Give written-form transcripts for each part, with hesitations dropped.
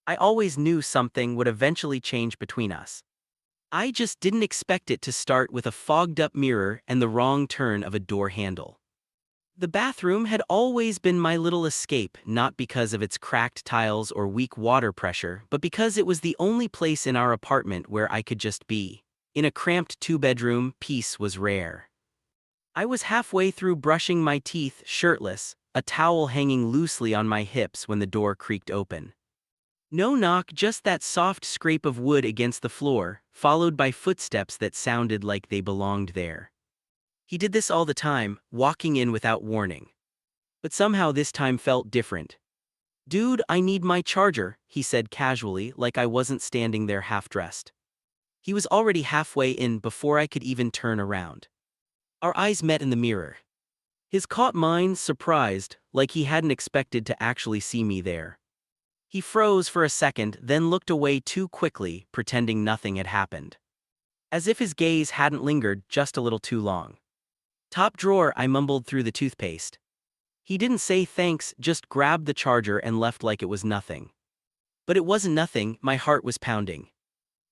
I always knew something would eventually change between us. I just didn't expect it to start with a fogged-up mirror and the wrong turn of a door handle. The bathroom had always been my little escape, not because of its cracked tiles or weak water pressure, but because it was the only place in our apartment where I could just be. In a cramped two-bedroom, peace was rare. I was halfway through brushing my teeth, shirtless, a towel hanging loosely on my hips when the door creaked open. No knock, just that soft scrape of wood against the floor, followed by footsteps that sounded like they belonged there. He did this all the time, walking in without warning. But somehow this time felt different. "Dude, I need my charger," he said casually, like I wasn't standing there half-dressed. He was already halfway in before I could even turn around. Our eyes met in the mirror. His caught mine, surprised, like he hadn't expected to actually see me there. He froze for a second, then looked away too quickly, pretending nothing had happened. As if his gaze hadn't lingered just a little too long. "Top drawer," I mumbled through the toothpaste. He didn't say thanks, just grabbed the charger and left like it was nothing. But it wasn't nothing, my heart was pounding.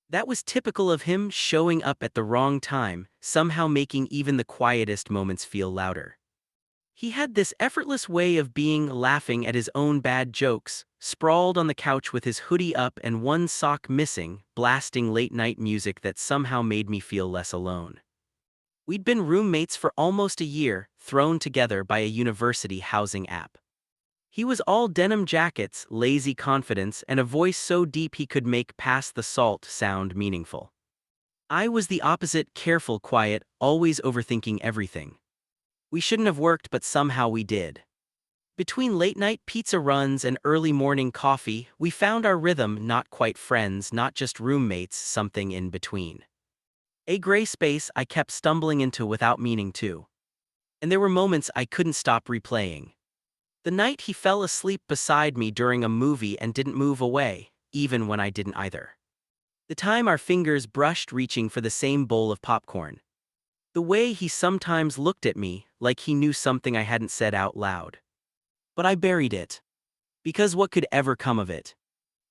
That was typical of him, showing up at the wrong time, somehow making even the quietest moments feel louder. He had this effortless way of being, laughing at his own bad jokes, sprawled on the couch with his hoodie up and one sock missing, blasting late-night music that somehow made me feel less alone. We'd been roommates for almost a year, thrown together by a university housing app. He was all denim jackets, lazy confidence, and a voice so deep he could make "pass the salt" sound meaningful. I was the opposite, careful, quiet, always overthinking everything. We shouldn't have worked, but somehow we did. Between late-night pizza runs and early morning coffee, we found our rhythm, not quite friends, not just roommates, something in between. A gray space I kept stumbling into without meaning to. And there were moments I couldn't stop replaying. The night he fell asleep beside me during a movie and didn't move away, even when I didn't either. The time our fingers brushed reaching for the same bowl of popcorn. The way he sometimes looked at me, like he knew something I hadn't said out loud. But I buried it. Because what could ever come of it?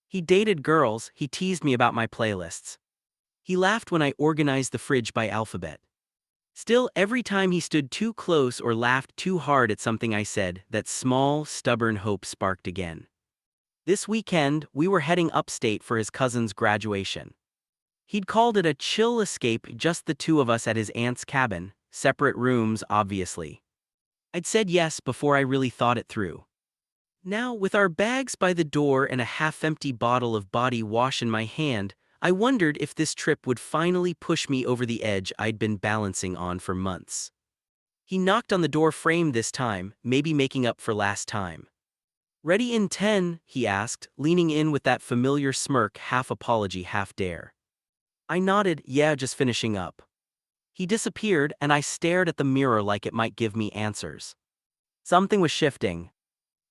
He dated girls, he teased me about my playlists. He laughed when I organized the fridge by alphabet. Still, every time he stood too close or laughed too hard at something I said, that small, stubborn hope sparked again. This weekend, we were heading upstate for his cousin's graduation. He'd called it a chill escape, just the two of us at his aunt's cabin, separate rooms, obviously. I'd said yes before I really thought it through. Now, with our bags by the door and a half-empty bottle of body wash in my hand, I wondered if this trip would finally push me over the edge I'd been balancing on for months. He knocked on the door frame this time, maybe making up for last time. "Ready in 10, he asked, leaning in with that familiar smirk, half apology, half dare. I nodded, yeah, just finishing up. He disappeared, and I stared at the mirror like it might give me answers. Something was shifting.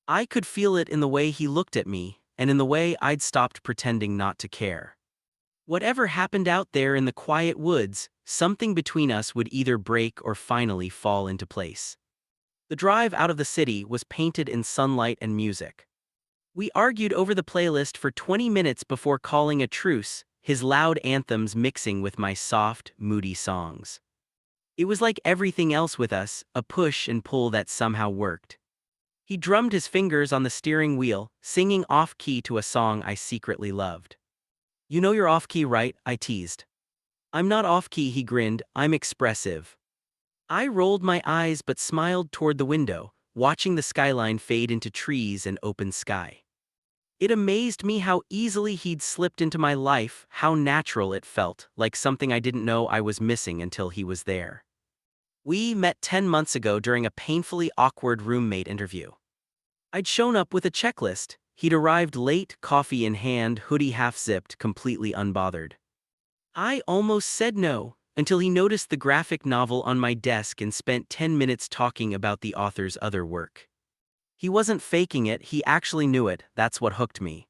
I could feel it in the way he looked at me, and in the way I'd stopped pretending not to care. Whatever happened out there in the quiet woods, something between us would either break or finally fall into place. The drive out of the city was painted in sunlight and music. We argued over the playlist for 20 minutes before calling a truce, his loud anthems mixing with my soft, moody songs. It was like everything else with us, a push and pull that somehow worked. He drummed his fingers on the steering wheel, singing off-key to a song I secretly loved. "You know you're off-key, right?" I teased. "I'm not off-key," he grinned, "I'm expressive." I rolled my eyes but smiled toward the window, watching the skyline fade into trees and open sky. It amazed me how easily he'd slipped into my life, how natural it felt, like something I didn't know I was missing until he was there. We met 10 months ago during a painfully awkward roommate interview. I'd shown up with a checklist. He'd arrived late, coffee in hand, hoodie half-zipped, completely unbothered. I almost said no, until he noticed the graphic novel on my desk and spent 10 minutes talking about the author's other work. He wasn't faking it, he actually knew it, that's what hooked me.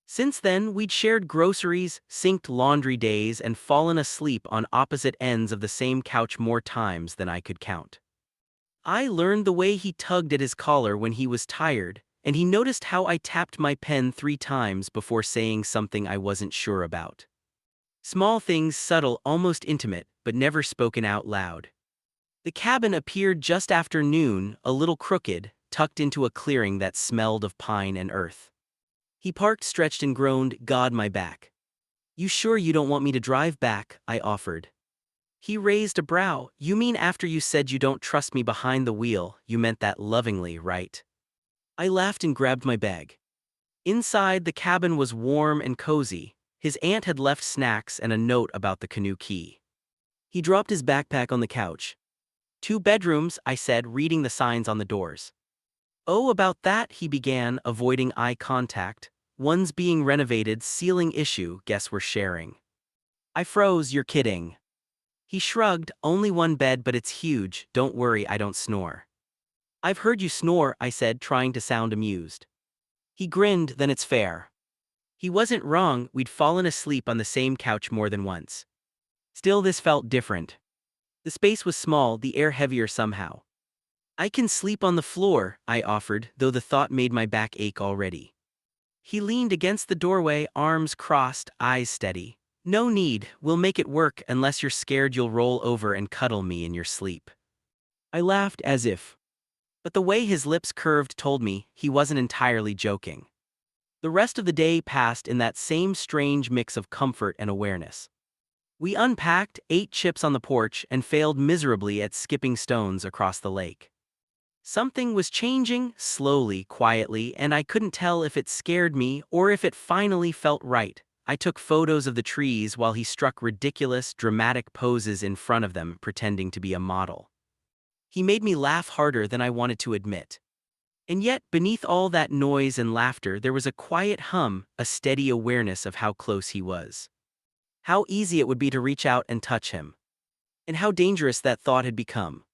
Since then, we'd shared groceries, synced laundry days, and fallen asleep on opposite ends of the same couch more times than I could count. I learned the way he tugged at his collar when he was tired, and he noticed how I tapped my pen 3 times before saying something I wasn't sure about. Small things, subtle, almost intimate, but never spoken out loud. The cabin appeared just after noon, a little crooked, tucked into a clearing that smelled of pine and earth. He parked, stretched, and groaned, "God, my back." "You sure you don't want me to drive back?" I offered. He raised a brow. "You mean after you said you don't trust me behind the wheel, you meant that lovingly, right?" I laughed and grabbed my bag. Inside, the cabin was warm and cozy. His aunt had left snacks and a note about the canoe key. He dropped his backpack on the couch. "2 bedrooms," I said, reading the signs on the doors. "Oh, about that," he began, avoiding eye contact. "One's being renovated, ceiling issue, guess we're sharing." I froze. "You're kidding." He shrugged. "Only 1 bed, but it's huge. Don't worry, I don't snore." "I've heard you snore," I said, trying to sound amused. He grinned. "Then it's fair." He wasn't wrong. We'd fallen asleep on the same couch more than once. Still, this felt different. The space was small, the air heavier somehow. "I can sleep on the floor," I offered, though the thought made my back ache already. He leaned against the doorway, arms crossed, eyes steady. "No need, we'll make it work unless you're scared you'll roll over and cuddle me in your sleep." I laughed as if. But the way his lips curved told me he wasn't entirely joking. The rest of the day passed in that same strange mix of comfort and awareness. We unpacked, ate chips on the porch, and failed miserably at skipping stones across the lake. Something was changing, slowly, quietly, and I couldn't tell if it scared me or if it finally felt right. I took photos of the trees while he struck ridiculous, dramatic poses in front of them, pretending to be a model. He made me laugh harder than I wanted to admit. And yet, beneath all that noise and laughter, there was a quiet hum, a steady awareness of how close he was. How easy it would be to reach out and touch him. And how dangerous that thought had become.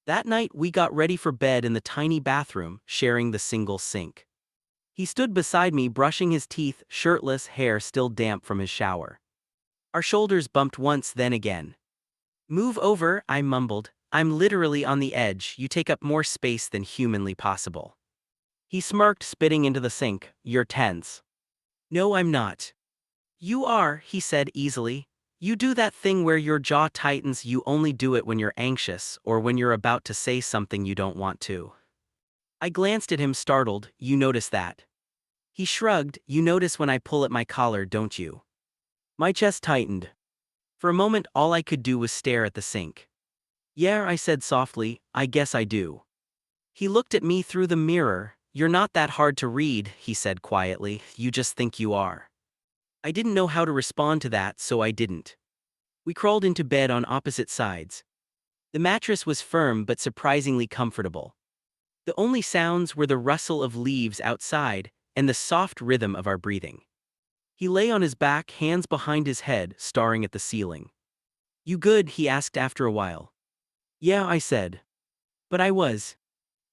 That night, we got ready for bed in the tiny bathroom, sharing the single sink. He stood beside me, brushing his teeth, shirtless, hair still damp from his shower. Our shoulders bumped once, then again. "Move over," I mumbled. "I'm literally on the edge. You take up more space than humanly possible." He smirked, spitting into the sink. "You're tense." "No, I'm not." "You are," he said easily. "You do that thing where your jaw tightens. You only do it when you're anxious or when you're about to say something you don't want to." I glanced at him, startled. "You notice that?" He shrugged. "You notice when I pull at my collar, don't you?" My chest tightened. For a moment, all I could do was stare at the sink. "Yeah," I said softly, "I guess I do." He looked at me through the mirror. "You're not that hard to read," he said quietly. "You just think you are." I didn't know how to respond to that, so I didn't. We crawled into bed on opposite sides. The mattress was firm but surprisingly comfortable. The only sounds were the rustle of leaves outside and the soft rhythm of our breathing. He lay on his back, hands behind his head, staring at the ceiling. "You good?" he asked after a while. "Yeah," I said. But I was.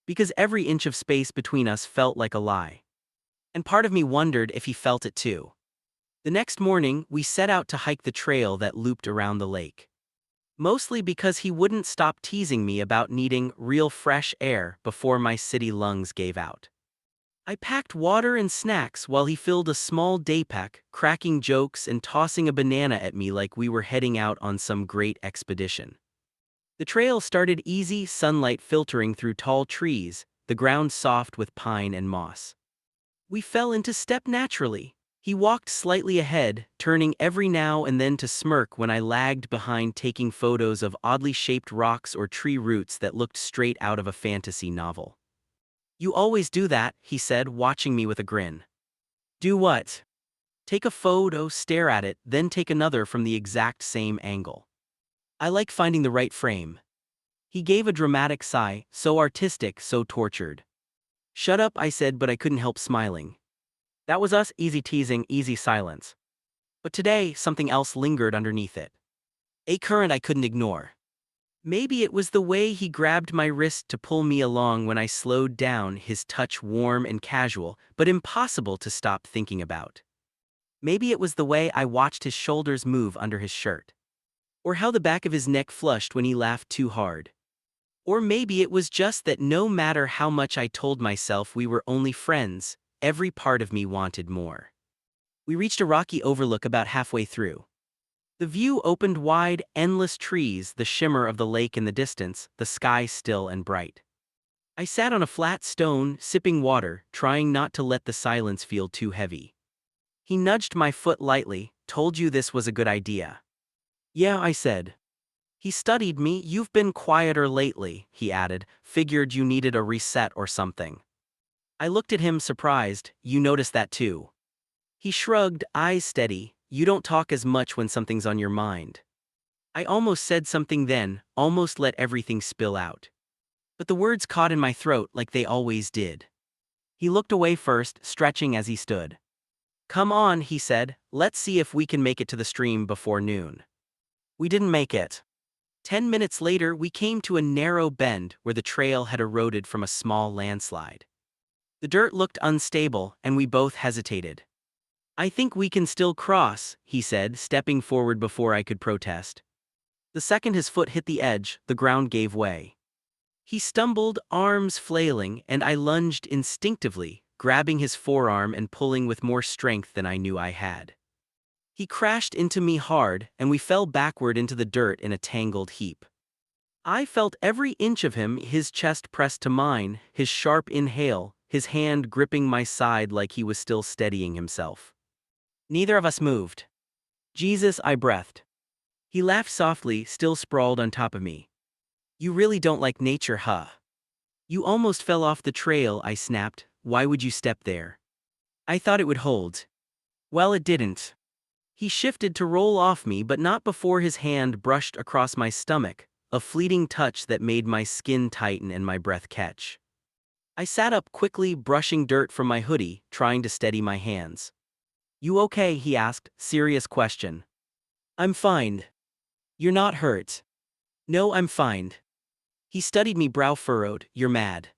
Because every inch of space between us felt like a lie. And part of me wondered if he felt it too. The next morning, we set out to hike the trail that looped around the lake. Mostly because he wouldn't stop teasing me about needing real fresh air before my city lungs gave out. I packed water and snacks while he filled a small daypack, cracking jokes and tossing a banana at me like we were heading out on some great expedition. The trail started easy, sunlight filtering through tall trees, the ground soft with pine and moss. We fell into step naturally. He walked slightly ahead, turning every now and then to smirk when I lagged behind, taking photos of oddly shaped rocks or tree roots that looked straight out of a fantasy novel. "You always do that," he said, watching me with a grin. "Do what?" "Take a photo, stare at it, then take another from the exact same angle. I like finding the right frame." He gave a dramatic sigh, so artistic, so tortured. "Shut up," I said, but I couldn't help smiling. That was us, easy teasing, easy silence. But today, something else lingered underneath it. A current I couldn't ignore. Maybe it was the way he grabbed my wrist to pull me along when I slowed down, his touch warm and casual, but impossible to stop thinking about. Maybe it was the way I watched his shoulders move under his shirt. Or how the back of his neck flushed when he laughed too hard. Or maybe it was just that no matter how much I told myself we were only friends, every part of me wanted more. We reached a rocky overlook about halfway through. The view opened wide, endless trees, the shimmer of the lake in the distance, the sky still and bright. I sat on a flat stone, sipping water, trying not to let the silence feel too heavy. He nudged my foot lightly. Told you this was a good idea. Yeah, I said. He studied me. You've been quieter lately, he added. Figured you needed a reset or something. I looked at him surprised. You noticed that too. He shrugged, eyes steady. You don't talk as much when something's on your mind. I almost said something then, almost let everything spill out. But the words caught in my throat like they always did. He looked away first, stretching as he stood. Come on, he said, let's see if we can make it to the stream before noon. We didn't make it. 10 minutes later, we came to a narrow bend where the trail had eroded from a small landslide. The dirt looked unstable, and we both hesitated. I think we can still cross, he said, stepping forward before I could protest. The second his foot hit the edge, the ground gave way. He stumbled, arms flailing, and I lunged instinctively, grabbing his forearm and pulling with more strength than I knew I had. He crashed into me hard, and we fell backward into the dirt in a tangled heap. I felt every inch of him, his chest pressed to mine, his sharp inhale, his hand gripping my side like he was still steadying himself. Neither of us moved. Jesus, I breathed. He laughed softly, still sprawled on top of me. You really don't like nature, huh? You almost fell off the trail, I snapped. Why would you step there? I thought it would hold. Well, it didn't. He shifted to roll off me, but not before his hand brushed across my stomach, a fleeting touch that made my skin tighten and my breath catch. I sat up quickly, brushing dirt from my hoodie, trying to steady my hands. You okay? He asked, serious question. I'm fine. You're not hurt. No, I'm fine. He studied me, brow furrowed. You're mad.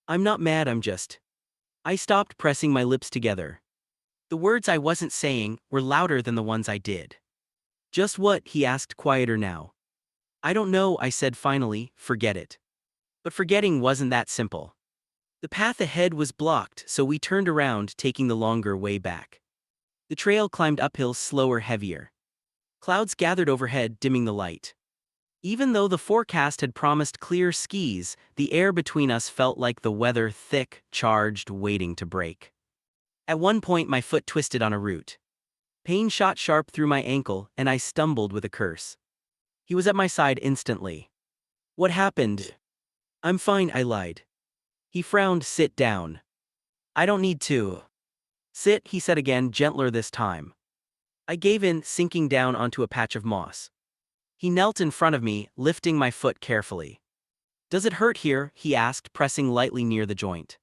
I'm not mad, I'm just. I stopped, pressing my lips together. The words I wasn't saying were louder than the ones I did. Just what? He asked, quieter now. I don't know, I said finally. Forget it. But forgetting wasn't that simple. The path ahead was blocked, so we turned around, taking the longer way back. The trail climbed uphill, slower, heavier. Clouds gathered overhead, dimming the light. Even though the forecast had promised clear skies, the air between us felt like the weather, thick, charged, waiting to break. At one point, my foot twisted on a root. Pain shot sharp through my ankle, and I stumbled with a curse. He was at my side instantly. What happened? I'm fine, I lied. He frowned. Sit down. I don't need to. Sit, he said again, gentler this time. I gave in, sinking down onto a patch of moss. He knelt in front of me, lifting my foot carefully. Does it hurt here? He asked, pressing lightly near the joint.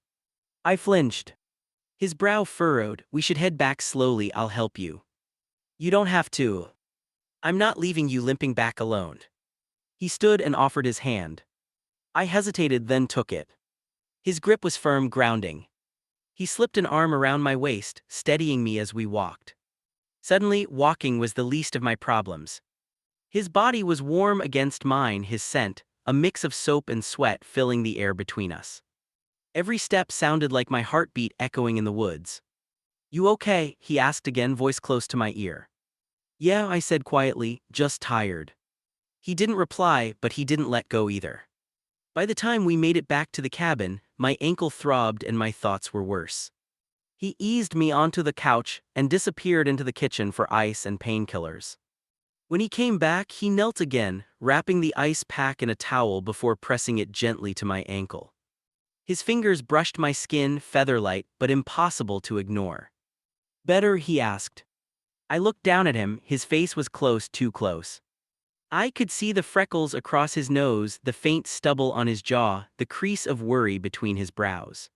I flinched. His brow furrowed. We should head back slowly, I'll help you. You don't have to. I'm not leaving you limping back alone. He stood and offered his hand. I hesitated, then took it. His grip was firm, grounding. He slipped an arm around my waist, steadying me as we walked. Suddenly, walking was the least of my problems. His body was warm against mine, his scent, a mix of soap and sweat, filling the air between us. Every step sounded like my heartbeat echoing in the woods. You okay? He asked again, voice close to my ear. Yeah, I said quietly, just tired. He didn't reply, but he didn't let go either. By the time we made it back to the cabin, my ankle throbbed and my thoughts were worse. He eased me onto the couch and disappeared into the kitchen for ice and painkillers. When he came back, he knelt again, wrapping the ice pack in a towel before pressing it gently to my ankle. His fingers brushed my skin, feather-light, but impossible to ignore. Better? He asked. I looked down at him. His face was close, too close. I could see the freckles across his nose, the faint stubble on his jaw, the crease of worry between his brows.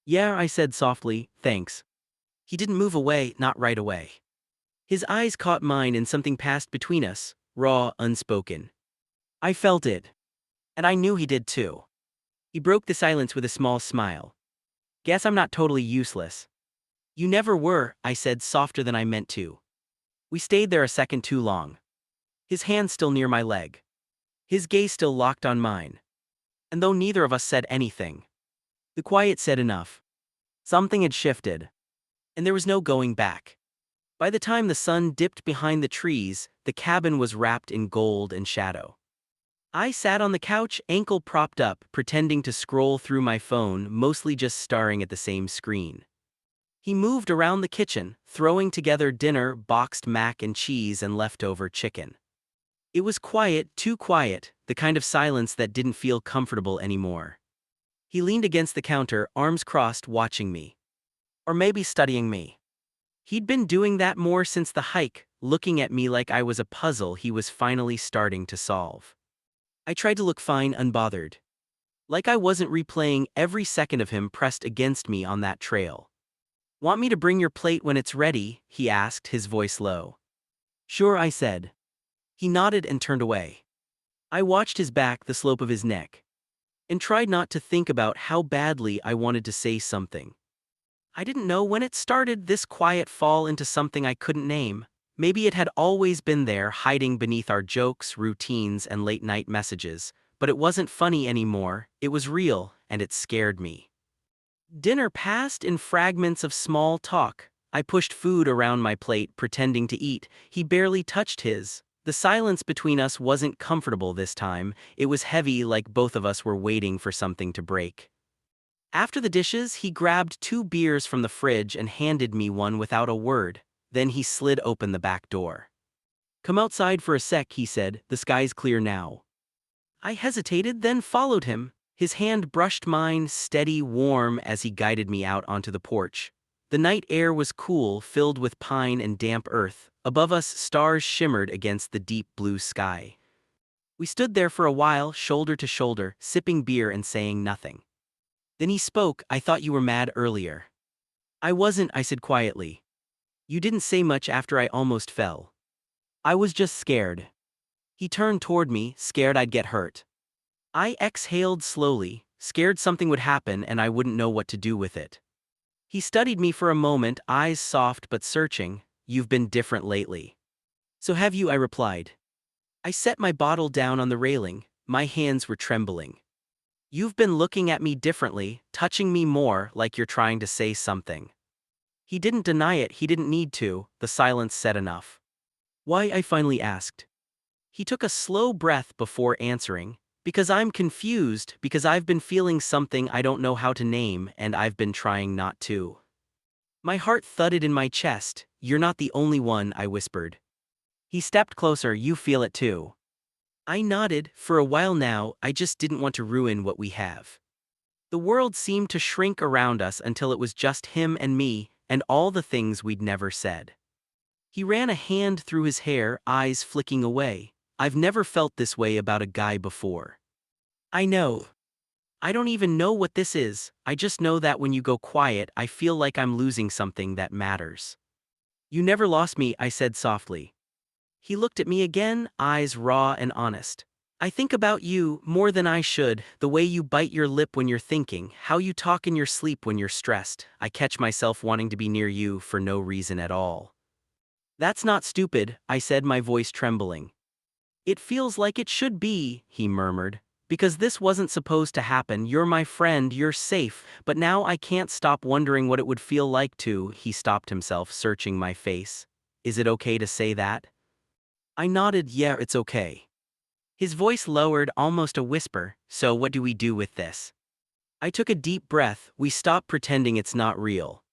Yeah, I said softly, thanks. He didn't move away, not right away. His eyes caught mine and something passed between us, raw, unspoken. I felt it. And I knew he did too. He broke the silence with a small smile. Guess I'm not totally useless. You never were, I said, softer than I meant to. We stayed there a second too long. His hand still near my leg. His gaze still locked on mine. And though neither of us said anything, the quiet said enough. Something had shifted, and there was no going back. By the time the sun dipped behind the trees, the cabin was wrapped in gold and shadow. I sat on the couch, ankle propped up, pretending to scroll through my phone, mostly just staring at the same screen. He moved around the kitchen, throwing together dinner, boxed mac and cheese and leftover chicken. It was quiet, too quiet, the kind of silence that didn't feel comfortable anymore. He leaned against the counter, arms crossed, watching me. Or maybe studying me. He'd been doing that more since the hike, looking at me like I was a puzzle he was finally starting to solve. I tried to look fine, unbothered. Like I wasn't replaying every second of him pressed against me on that trail. "Want me to bring your plate when it's ready?" he asked, his voice low. "Sure," I said. He nodded and turned away. I watched his back, the slope of his neck, and tried not to think about how badly I wanted to say something. I didn't know when it started, this quiet fall into something I couldn't name. Maybe it had always been there, hiding beneath our jokes, routines, and late-night messages, but it wasn't funny anymore, it was real, and it scared me. Dinner passed in fragments of small talk. I pushed food around my plate, pretending to eat. He barely touched his. The silence between us wasn't comfortable this time. It was heavy, like both of us were waiting for something to break. After the dishes, he grabbed 2 beers from the fridge and handed me one without a word. Then he slid open the back door. "Come outside for a sec," he said. "The sky's clear now." I hesitated, then followed him. His hand brushed mine, steady, warm, as he guided me out onto the porch. The night air was cool, filled with pine and damp earth. Above us, stars shimmered against the deep blue sky. We stood there for a while, shoulder to shoulder, sipping beer and saying nothing. Then he spoke. "I thought you were mad earlier." "I wasn't," I said quietly. "You didn't say much after I almost fell." "I was just scared." He turned toward me, scared I'd get hurt. I exhaled slowly, scared something would happen and I wouldn't know what to do with it. He studied me for a moment, eyes soft but searching. "You've been different lately." "So have you," I replied. I set my bottle down on the railing. My hands were trembling. "You've been looking at me differently, touching me more, like you're trying to say something." He didn't deny it, he didn't need to, the silence said enough. "Why?" I finally asked. He took a slow breath before answering. "Because I'm confused, because I've been feeling something I don't know how to name, and I've been trying not to." My heart thudded in my chest. "You're not the only one," I whispered. He stepped closer. "You feel it too." I nodded. For a while now, I just didn't want to ruin what we have. The world seemed to shrink around us until it was just him and me, and all the things we'd never said. He ran a hand through his hair, eyes flicking away. "I've never felt this way about a guy before." "I know. I don't even know what this is. I just know that when you go quiet, I feel like I'm losing something that matters." "You never lost me," I said softly. He looked at me again, eyes raw and honest. "I think about you more than I should, the way you bite your lip when you're thinking, how you talk in your sleep when you're stressed. I catch myself wanting to be near you for no reason at all." "That's not stupid," I said, my voice trembling. "It feels like it should be," he murmured. "Because this wasn't supposed to happen. You're my friend, you're safe, but now I can't stop wondering what it would feel like to." He stopped himself, searching my face. "Is it okay to say that?" I nodded. "Yeah, it's okay." His voice lowered, almost a whisper. "So what do we do with this?" I took a deep breath. "We stop pretending it's not real."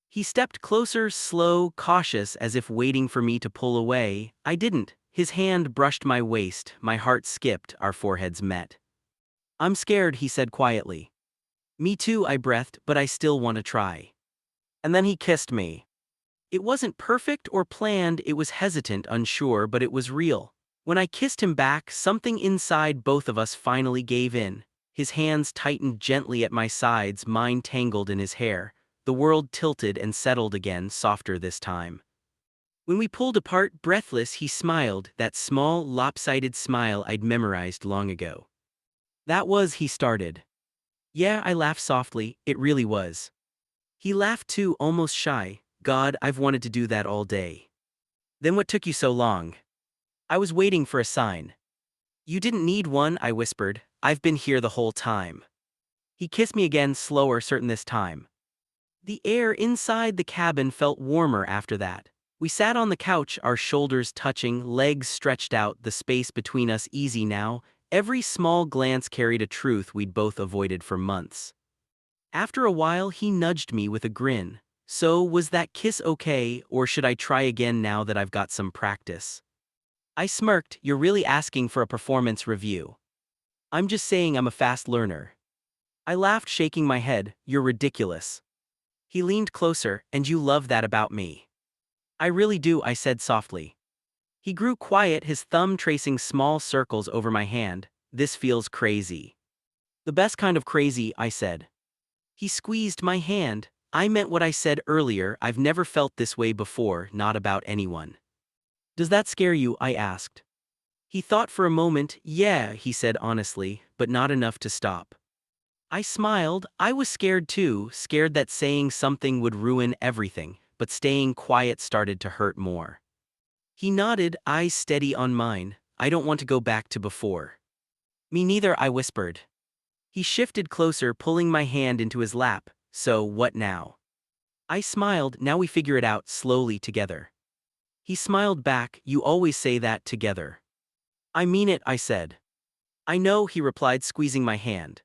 He stepped closer, slow, cautious, as if waiting for me to pull away. I didn't. His hand brushed my waist, my heart skipped, our foreheads met. "I'm scared," he said quietly. "Me too," I breathed, "but I still want to try." And then he kissed me. It wasn't perfect or planned, it was hesitant, unsure, but it was real. When I kissed him back, something inside both of us finally gave in. His hands tightened gently at my sides, mine tangled in his hair. The world tilted and settled again, softer this time. When we pulled apart, breathless, he smiled, that small, lopsided smile I'd memorized long ago. "That was," he started. "Yeah," I laughed softly, "it really was." He laughed too, almost shy. "God, I've wanted to do that all day." "Then what took you so long?" I was waiting for a sign. "You didn't need one," I whispered. I've been here the whole time. He kissed me again, slower, certain this time. The air inside the cabin felt warmer after that. We sat on the couch, our shoulders touching, legs stretched out, the space between us easy now. Every small glance carried a truth we'd both avoided for months. After a while, he nudged me with a grin. So, was that kiss okay, or should I try again now that I've got some practice? I smirked. You're really asking for a performance review. I'm just saying I'm a fast learner. I laughed, shaking my head. You're ridiculous. He leaned closer. And you love that about me. I really do, I said softly. He grew quiet, his thumb tracing small circles over my hand. This feels crazy. The best kind of crazy, I said. He squeezed my hand. I meant what I said earlier. I've never felt this way before, not about anyone. Does that scare you? I asked. He thought for a moment. Yeah, he said honestly, but not enough to stop. I smiled. I was scared too, scared that saying something would ruin everything, but staying quiet started to hurt more. He nodded, eyes steady on mine. I don't want to go back to before. Me neither, I whispered. He shifted closer, pulling my hand into his lap. So, what now? I smiled. Now we figure it out slowly together. He smiled back. You always say that together. I mean it, I said. I know, he replied, squeezing my hand.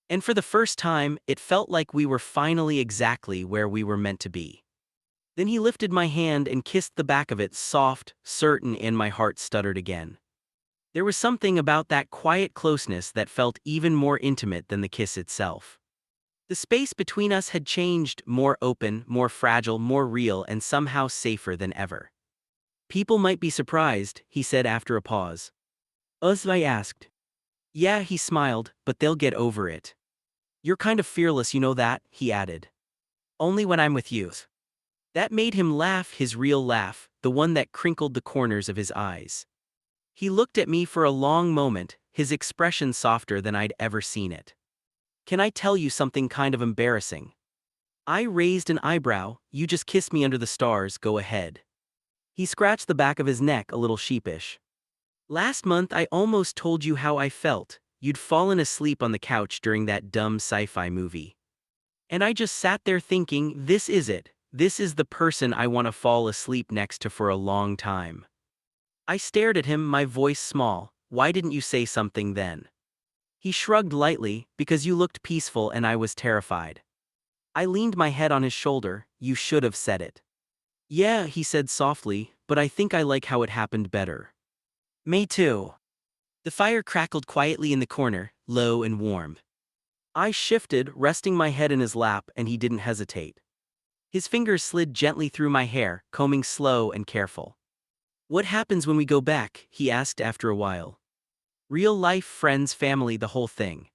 And for the first time, it felt like we were finally exactly where we were meant to be. Then he lifted my hand and kissed the back of it, soft, certain, and my heart stuttered again. There was something about that quiet closeness that felt even more intimate than the kiss itself. The space between us had changed, more open, more fragile, more real, and somehow safer than ever. People might be surprised, he said after a pause. Us, I asked. Yeah, he smiled, but they'll get over it. You're kind of fearless, you know that, he added. Only when I'm with you. That made him laugh, his real laugh, the one that crinkled the corners of his eyes. He looked at me for a long moment, his expression softer than I'd ever seen it. Can I tell you something kind of embarrassing? I raised an eyebrow. You just kissed me under the stars, go ahead. He scratched the back of his neck, a little sheepish. Last month I almost told you how I felt. You'd fallen asleep on the couch during that dumb sci-fi movie. And I just sat there thinking, this is it. This is the person I want to fall asleep next to for a long time. I stared at him, my voice small. Why didn't you say something then? He shrugged lightly. Because you looked peaceful and I was terrified. I leaned my head on his shoulder. You should have said it. Yeah, he said softly, but I think I like how it happened better. Me too. The fire crackled quietly in the corner, low and warm. I shifted, resting my head in his lap, and he didn't hesitate. His fingers slid gently through my hair, combing slow and careful. What happens when we go back? He asked after a while. Real life, friends, family, the whole thing.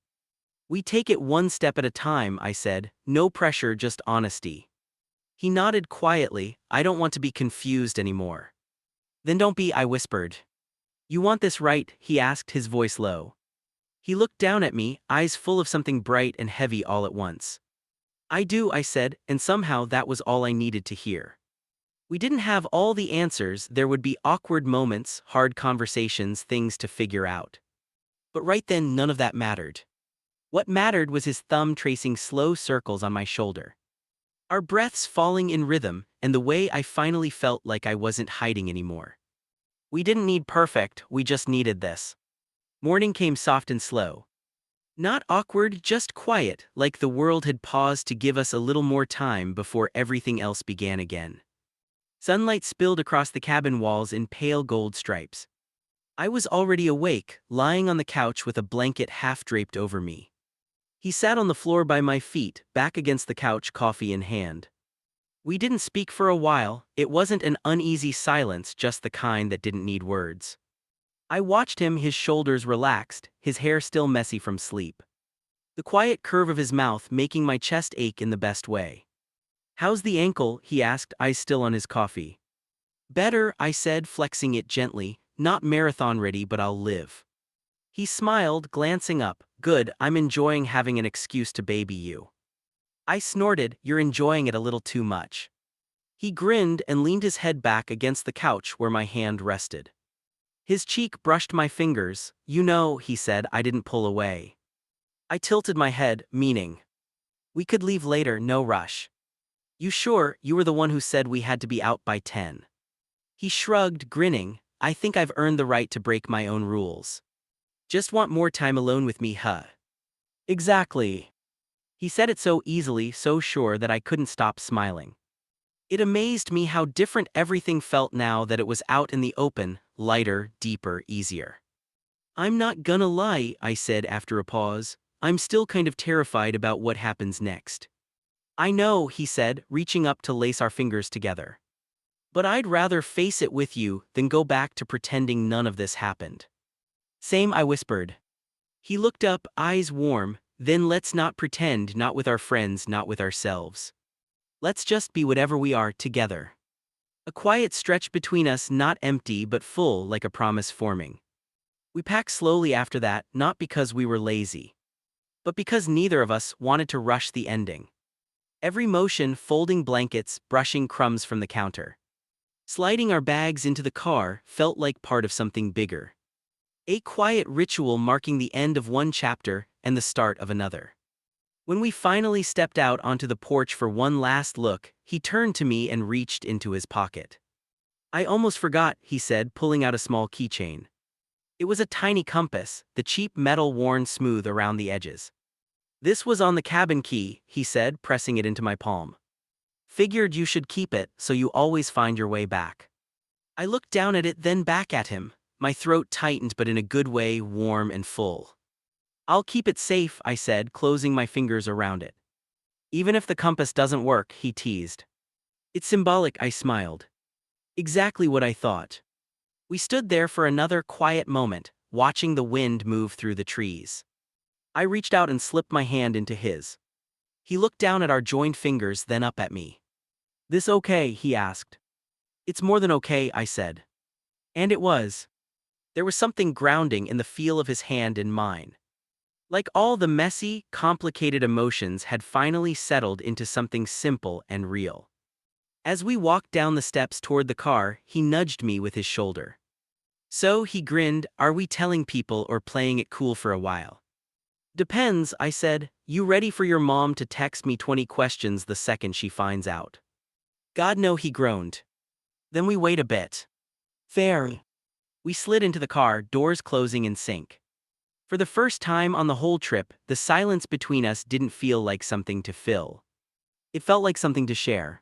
We take it one step at a time, I said. No pressure, just honesty. He nodded quietly. I don't want to be confused anymore. Then don't be, I whispered. You want this right? He asked, his voice low. He looked down at me, eyes full of something bright and heavy all at once. I do, I said, and somehow that was all I needed to hear. We didn't have all the answers, there would be awkward moments, hard conversations, things to figure out. But right then, none of that mattered. What mattered was his thumb tracing slow circles on my shoulder. Our breaths falling in rhythm, and the way I finally felt like I wasn't hiding anymore. We didn't need perfect, we just needed this. Morning came soft and slow. Not awkward, just quiet, like the world had paused to give us a little more time before everything else began again. Sunlight spilled across the cabin walls in pale gold stripes. I was already awake, lying on the couch with a blanket half draped over me. He sat on the floor by my feet, back against the couch, coffee in hand. We didn't speak for a while. It wasn't an uneasy silence, just the kind that didn't need words. I watched him, his shoulders relaxed, his hair still messy from sleep. The quiet curve of his mouth making my chest ache in the best way. How's the ankle? He asked, eyes still on his coffee. Better, I said, flexing it gently. Not marathon ready, but I'll live. He smiled, glancing up. Good, I'm enjoying having an excuse to baby you. I snorted, you're enjoying it a little too much. He grinned and leaned his head back against the couch where my hand rested. His cheek brushed my fingers. You know, he said. I didn't pull away. I tilted my head, meaning. We could leave later, no rush. You sure? You were the one who said we had to be out by 10. He shrugged, grinning. I think I've earned the right to break my own rules. Just want more time alone with me, huh? Exactly. He said it so easily, so sure that I couldn't stop smiling. It amazed me how different everything felt now that it was out in the open, lighter, deeper, easier. I'm not gonna lie, I said after a pause. I'm still kind of terrified about what happens next. I know, he said, reaching up to lace our fingers together. But I'd rather face it with you than go back to pretending none of this happened. Same, I whispered. He looked up, eyes warm. Then let's not pretend, not with our friends, not with ourselves. Let's just be whatever we are together. A quiet stretch between us, not empty but full, like a promise forming. We packed slowly after that, not because we were lazy, but because neither of us wanted to rush the ending. Every motion, folding blankets, brushing crumbs from the counter, sliding our bags into the car, felt like part of something bigger. A quiet ritual marking the end of one chapter and the start of another. When we finally stepped out onto the porch for one last look, he turned to me and reached into his pocket. I almost forgot, he said, pulling out a small keychain. It was a tiny compass, the cheap metal worn smooth around the edges. This was on the cabin key, he said, pressing it into my palm. Figured you should keep it so you always find your way back. I looked down at it, then back at him. My throat tightened, but in a good way, warm and full. I'll keep it safe, I said, closing my fingers around it. Even if the compass doesn't work, he teased. It's symbolic, I smiled. Exactly what I thought. We stood there for another quiet moment, watching the wind move through the trees. I reached out and slipped my hand into his. He looked down at our joined fingers, then up at me. This okay? He asked. It's more than okay, I said. And it was. There was something grounding in the feel of his hand in mine. Like all the messy, complicated emotions had finally settled into something simple and real. As we walked down the steps toward the car, he nudged me with his shoulder. So, he grinned, are we telling people or playing it cool for a while? Depends, I said. You ready for your mom to text me 20 questions the second she finds out? God no, he groaned. Then we wait a bit. Fair. We slid into the car, doors closing in sync. For the first time on the whole trip, the silence between us didn't feel like something to fill. It felt like something to share.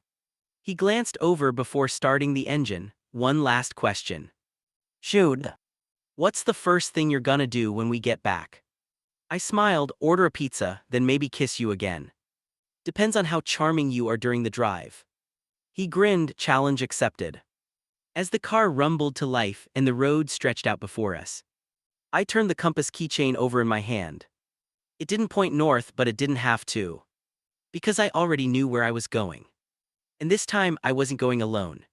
He glanced over before starting the engine. One last question. Shoot. What's the first thing you're gonna do when we get back? I smiled, order a pizza, then maybe kiss you again. Depends on how charming you are during the drive. He grinned, challenge accepted. As the car rumbled to life and the road stretched out before us, I turned the compass keychain over in my hand. It didn't point north, but it didn't have to. Because I already knew where I was going. And this time, I wasn't going alone.